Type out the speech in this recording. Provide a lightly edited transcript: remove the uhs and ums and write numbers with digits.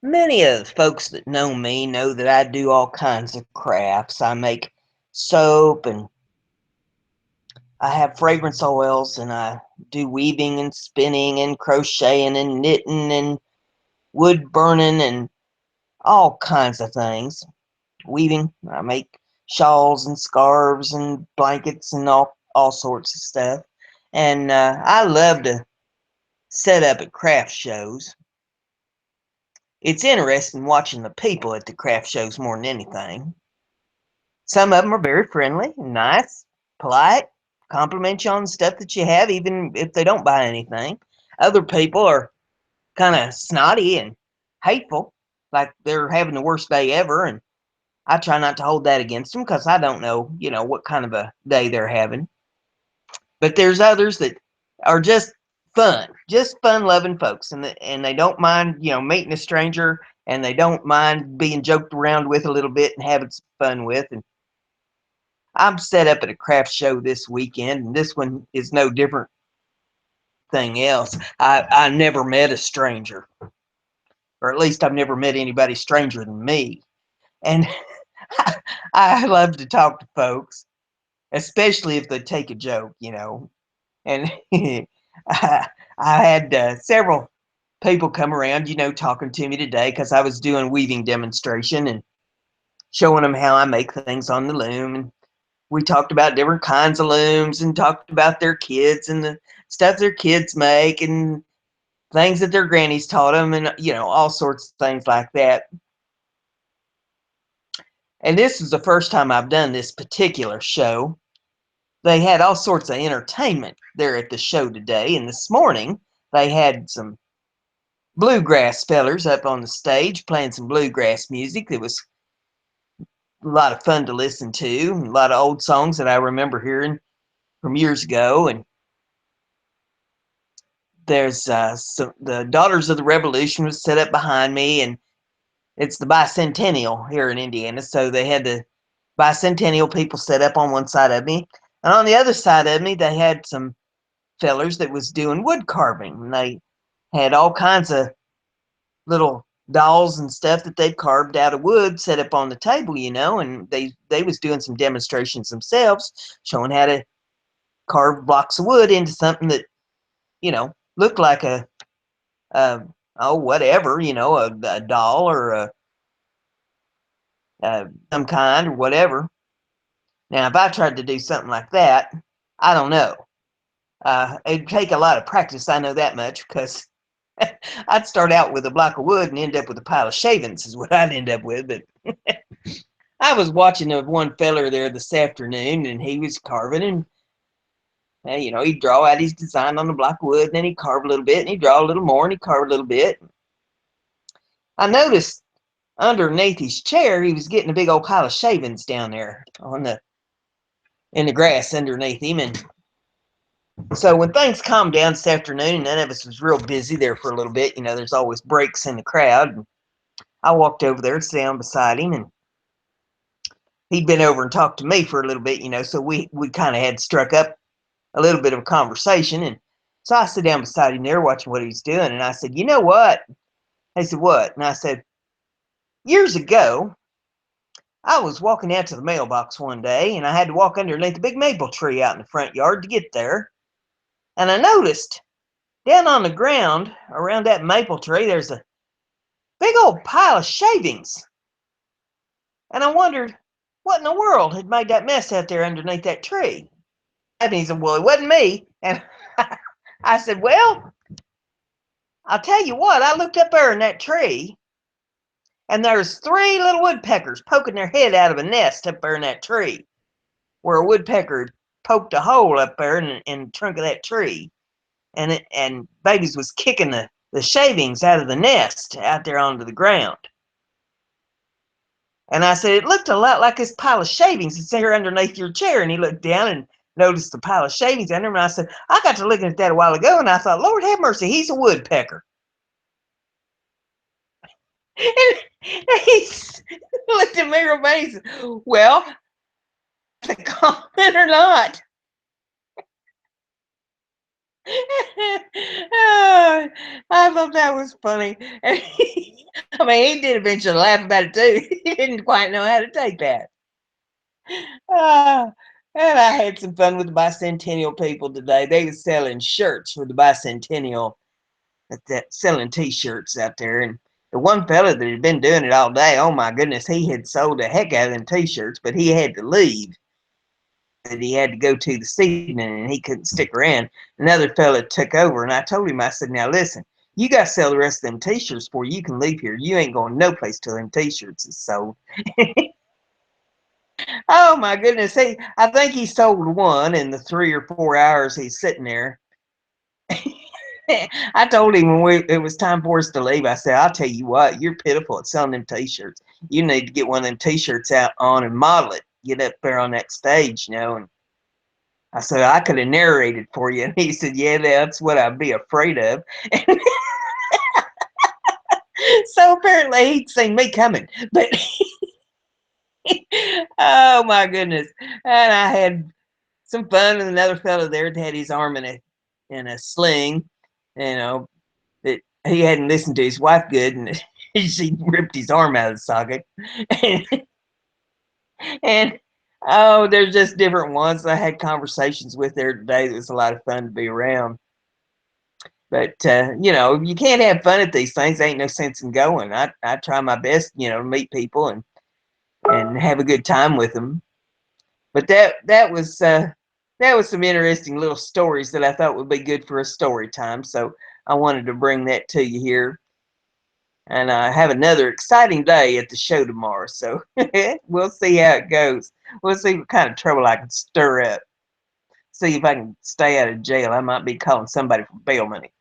Many of the folks that know me know that I do all kinds of crafts. I make soap and I have fragrance oils and I do weaving and spinning and crocheting and knitting and wood burning and all kinds of things. Weaving, I make shawls and scarves and blankets and all sorts of stuff. And I love to set up at craft shows. It's interesting watching the people at the craft shows more than anything. Some of them are very friendly, nice, polite, compliment you on the stuff that you have, even if they don't buy anything. Other people are kind of snotty and hateful, like they're having the worst day ever. And I try not to hold that against them because I don't know, what kind of a day they're having. But there's others that are just fun loving folks, and they don't mind, meeting a stranger, and they don't mind being joked around with a little bit and having some fun with. And I'm set up at a craft show this weekend, and this one is no different thing else. I never met a stranger, or at least I've never met anybody stranger than me. And I love to talk to folks, especially if they take a joke. And I, I had several people come around, talking to me today because I was doing weaving demonstration and showing them how I make things on the loom. And we talked about different kinds of looms and talked about their kids and the stuff their kids make and things that their grannies taught them and, all sorts of things like that. And this is the first time I've done this particular show. They had all sorts of entertainment there at the show today. And this morning, they had some bluegrass fellers up on the stage playing some bluegrass music. It was a lot of fun to listen to, a lot of old songs that I remember hearing from years ago. And there's the Daughters of the Revolution was set up behind me, and it's the bicentennial here in Indiana. So they had the bicentennial people set up on one side of me. And on the other side of me, they had some fellers that was doing wood carving. And they had all kinds of little dolls and stuff that they'd carved out of wood set up on the table, and they was doing some demonstrations themselves, showing how to carve blocks of wood into something that, looked like a oh, whatever, a doll or some kind or whatever. Now, if I tried to do something like that, I don't know. It'd take a lot of practice, I know that much, because I'd start out with a block of wood and end up with a pile of shavings is what I'd end up with. But I was watching one feller there this afternoon, and he was carving, and he'd draw out his design on the block of wood, and then he'd carve a little bit, and he'd draw a little more, and he'd carve a little bit. I noticed underneath his chair, he was getting a big old pile of shavings down there in the grass underneath him. And so when things calmed down this afternoon, none of us was real busy there for a little bit. There's always breaks in the crowd. And I walked over there and sat down beside him, and he'd been over and talked to me for a little bit, so we kind of had struck up a little bit of a conversation. And so I sat down beside him there watching what he was doing, and I said, "You know what?" He said, "What?" And I said, "Years ago, I was walking out to the mailbox one day, and I had to walk underneath a big maple tree out in the front yard to get there. And I noticed down on the ground around that maple tree, there's a big old pile of shavings. And I wondered what in the world had made that mess out there underneath that tree." And he said, "Well, it wasn't me." And I said, "Well, I'll tell you what, I looked up there in that tree, and there's 3 little woodpeckers poking their head out of a nest up there in that tree, where a woodpecker poked a hole up there in the trunk of that tree. And babies was kicking the shavings out of the nest out there onto the ground." And I said, "It looked a lot like this pile of shavings that's here underneath your chair." And he looked down and noticed the pile of shavings under him. And I said, "I got to looking at that a while ago, and I thought, Lord have mercy, he's a woodpecker." And he looked at me real funny. He said, "Well, the comment or not?" Oh, I thought that was funny. And I mean, he did eventually laugh about it too. He didn't quite know how to take that. Ah, and I had some fun with the bicentennial people today. They were selling shirts for the bicentennial, selling T-shirts out there. And the one fella that had been doing it all day, oh my goodness, he had sold the heck out of them T-shirts, but he had to leave. That he had to go to this evening, and he couldn't stick around. Another fella took over, and I told him, I said, now listen, you got to sell the rest of them T-shirts before you can leave here. You ain't going no place till them T-shirts is sold. Oh my goodness, I think he sold one in the 3 or 4 hours he's sitting there. I told him when it was time for us to leave, I said, I'll tell you what, you're pitiful at selling them T-shirts. You need to get one of them T-shirts out on and model it. Get up there on that stage, and I said, I could have narrated for you. And he said, yeah, that's what I'd be afraid of. So apparently he'd seen me coming. But oh my goodness. And I had some fun with another fellow there that had his arm in a sling. You know, that he hadn't listened to his wife good, and she ripped his arm out of the socket. And, and oh, there's just different ones I had conversations with there today. It was a lot of fun to be around. But you can't have fun at these things. There ain't no sense in going. I try my best, to meet people and have a good time with them. But that was some interesting little stories that I thought would be good for a story time. So I wanted to bring that to you here. And I have another exciting day at the show tomorrow. So we'll see how it goes. We'll see what kind of trouble I can stir up. See if I can stay out of jail. I might be calling somebody for bail money.